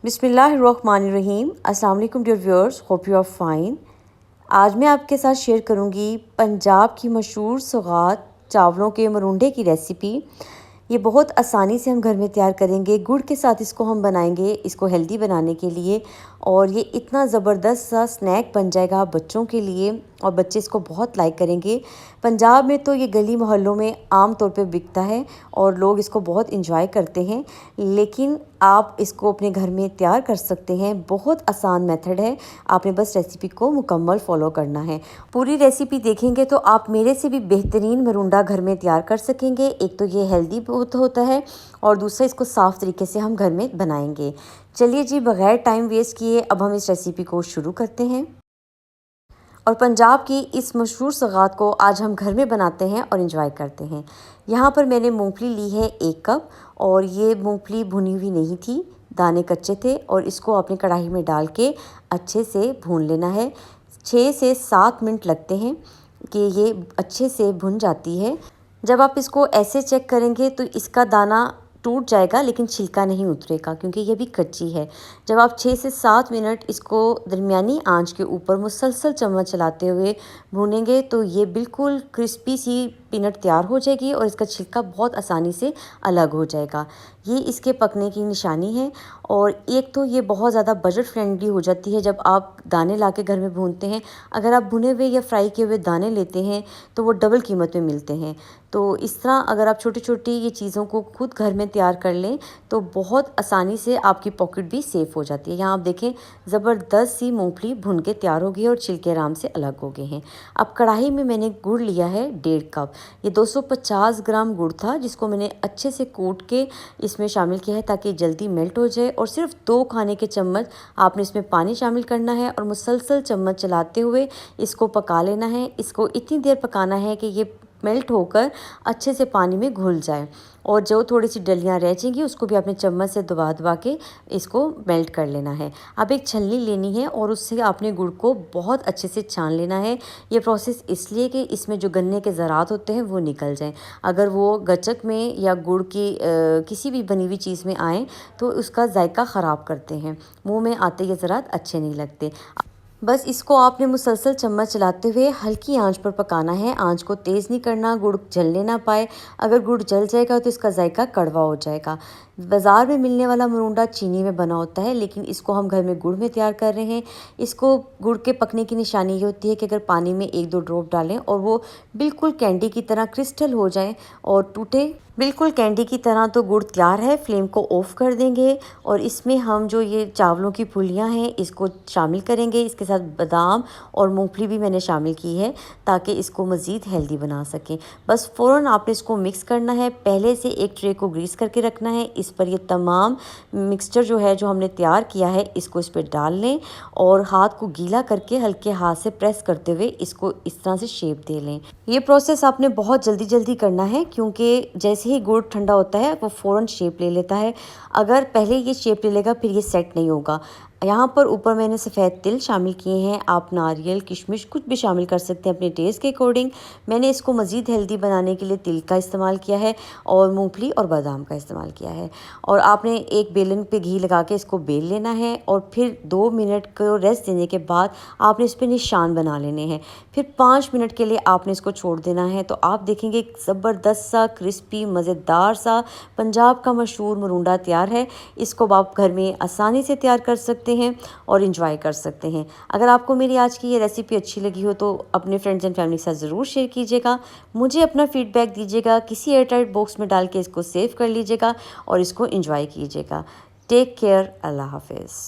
बिस्मिल्लाहिर्रहमानिर्रहीम। अस्सलाम वालेकुम dear viewers, hope you are fine. आज मैं आपके साथ शेयर करूंगी पंजाब की मशहूर सौगात चावलों के मरूंडे की रेसिपी। ये बहुत आसानी से हम घर में तैयार करेंगे। गुड़ के साथ इसको हम बनाएंगे, इसको हेल्दी बनाने के लिए, और ये इतना ज़बरदस्त सा स्नैक बन जाएगा बच्चों के लिए, और बच्चे इसको बहुत लाइक करेंगे। पंजाब में तो ये गली मोहल्लों में आम तौर पे बिकता है और लोग इसको बहुत इंजॉय करते हैं, लेकिन आप इसको अपने घर में तैयार कर सकते हैं। बहुत आसान मेथड है, आपने बस रेसिपी को मुकम्मल फॉलो करना है। पूरी रेसिपी देखेंगे तो आप मेरे से भी बेहतरीन मरूंडा घर में तैयार कर सकेंगे। एक तो ये हेल्दी बहुत होता है और दूसरा इसको साफ़ तरीके से हम घर में बनाएंगे। चलिए जी, बग़ैर टाइम वेस्ट किए अब हम इस रेसिपी को शुरू करते हैं। और पंजाब की इस मशहूर सौगात को आज हम घर में बनाते हैं और इन्जॉय करते हैं। यहाँ पर मैंने मूंगफली ली है 1 कप, और ये मूंगफली भुनी हुई नहीं थी, दाने कच्चे थे, और इसको अपनी कढ़ाई में डाल के अच्छे से भून लेना है। 6 से 7 मिनट लगते हैं कि ये अच्छे से भुन जाती है। जब आप इसको ऐसे चेक करेंगे तो इसका दाना टूट जाएगा, लेकिन छिलका नहीं उतरेगा क्योंकि ये भी कच्ची है। जब आप 6 से 7 मिनट इसको दरमियानी आंच के ऊपर मुसलसल चम्मच चलाते हुए भूनेंगे तो ये बिल्कुल क्रिस्पी सी पीनट तैयार हो जाएगी और इसका छिलका बहुत आसानी से अलग हो जाएगा। ये इसके पकने की निशानी है। और एक तो ये बहुत ज़्यादा बजट फ्रेंडली हो जाती है जब आप दाने लाके घर में भूनते हैं। अगर आप भुने हुए या फ्राई किए हुए दाने लेते हैं तो वो डबल कीमत में मिलते हैं। तो इस तरह अगर आप छोटी छोटी ये चीज़ों को खुद घर में तैयार कर लें तो बहुत आसानी से आपकी पॉकेट भी सेफ़ हो जाती है। यहाँ आप देखें, ज़बरदस्त सी मूंगफली भुन के तैयार हो गई है और छिलके आराम से अलग हो गए हैं। अब कढ़ाई में मैंने गुड़ लिया है 1.5 कप। ये 250 ग्राम गुड़ था जिसको मैंने अच्छे से कूट के इसमें शामिल किया है ताकि जल्दी मेल्ट हो जाए। और सिर्फ 2 खाने के चम्मच आपने इसमें पानी शामिल करना है और मुसलसल चम्मच चलाते हुए इसको पका लेना है। इसको इतनी देर पकाना है कि ये मेल्ट होकर अच्छे से पानी में घुल जाए, और जो थोड़ी सी डलियाँ रह जाएंगी उसको भी अपने चम्मच से दबा दबा के इसको मेल्ट कर लेना है। अब एक छलनी लेनी है और उससे आपने गुड़ को बहुत अच्छे से छान लेना है। ये प्रोसेस इसलिए कि इसमें जो गन्ने के ज़रात होते हैं वो निकल जाएं। अगर वो गचक में या गुड़ की किसी भी बनी हुई चीज़ में आएँ तो उसका जायका ख़राब करते हैं, मुँह में आते ये ज़रात अच्छे नहीं लगते। बस इसको आपने मुसलसल चम्मच चलाते हुए हल्की आंच पर पकाना है। आंच को तेज़ नहीं करना, गुड़ जलने ना पाए। अगर गुड़ जल जाएगा तो इसका जायका कड़वा हो जाएगा। बाज़ार में मिलने वाला मरूंडा चीनी में बना होता है, लेकिन इसको हम घर में गुड़ में तैयार कर रहे हैं। इसको गुड़ के पकने की निशानी ये होती है कि अगर पानी में 1-2 ड्रॉप डालें और वो बिल्कुल कैंडी की तरह क्रिस्टल हो जाए और टूटे बिल्कुल कैंडी की तरह, तो गुड़ तैयार है। फ्लेम को ऑफ कर देंगे और इसमें हम जो ये चावलों की फुलियाँ हैं इसको शामिल करेंगे। इसके साथ बादाम और मूंगफली भी मैंने शामिल की है ताकि इसको मज़ीद हेल्दी बना सकें। बस फ़ौरन आपने इसको मिक्स करना है। पहले से एक ट्रे को ग्रीस करके रखना है, इस पर ये तमाम मिक्सचर जो है जो हमने तैयार किया है इसको इस पर डाल लें और हाथ को गीला करके हल्के हाथ से प्रेस करते हुए इसको इस तरह से शेप दे लें। ये प्रोसेस आपने बहुत जल्दी जल्दी करना है क्योंकि जैसे ही गुड़ ठंडा होता है वो फ़ौरन शेप ले लेता है। अगर पहले ये शेप ले लेगा फिर ये सेट नहीं होगा। यहाँ पर ऊपर मैंने सफ़ेद तिल शामिल किए हैं। आप नारियल, किशमिश कुछ भी शामिल कर सकते हैं अपने टेस्ट के अकॉर्डिंग। मैंने इसको मज़ीद हेल्दी बनाने के लिए तिल का इस्तेमाल किया है और मूंगफली और बादाम का इस्तेमाल किया है। और आपने एक बेलन पे घी लगा के इसको बेल लेना है और फिर 2 मिनट को रेस्ट देने के बाद आपने इस पर निशान बना लेने हैं। फिर 5 मिनट के लिए आपने इसको छोड़ देना है। तो आप देखेंगे एक ज़बरदस्त सा क्रिस्पी मज़ेदार सा पंजाब का मशहूर मरूंडा तैयार है। इसको आप घर में आसानी से तैयार कर सकते हैं और इंजॉय कर सकते हैं। अगर आपको मेरी आज की ये रेसिपी अच्छी लगी हो तो अपने फ्रेंड्स एंड फैमिली के साथ ज़रूर शेयर कीजिएगा। मुझे अपना फीडबैक दीजिएगा, किसी एयरटाइट बॉक्स में डाल के इसको सेव कर लीजिएगा और इसको इंजॉय कीजिएगा। Take care. अल्लाह हाफिज़।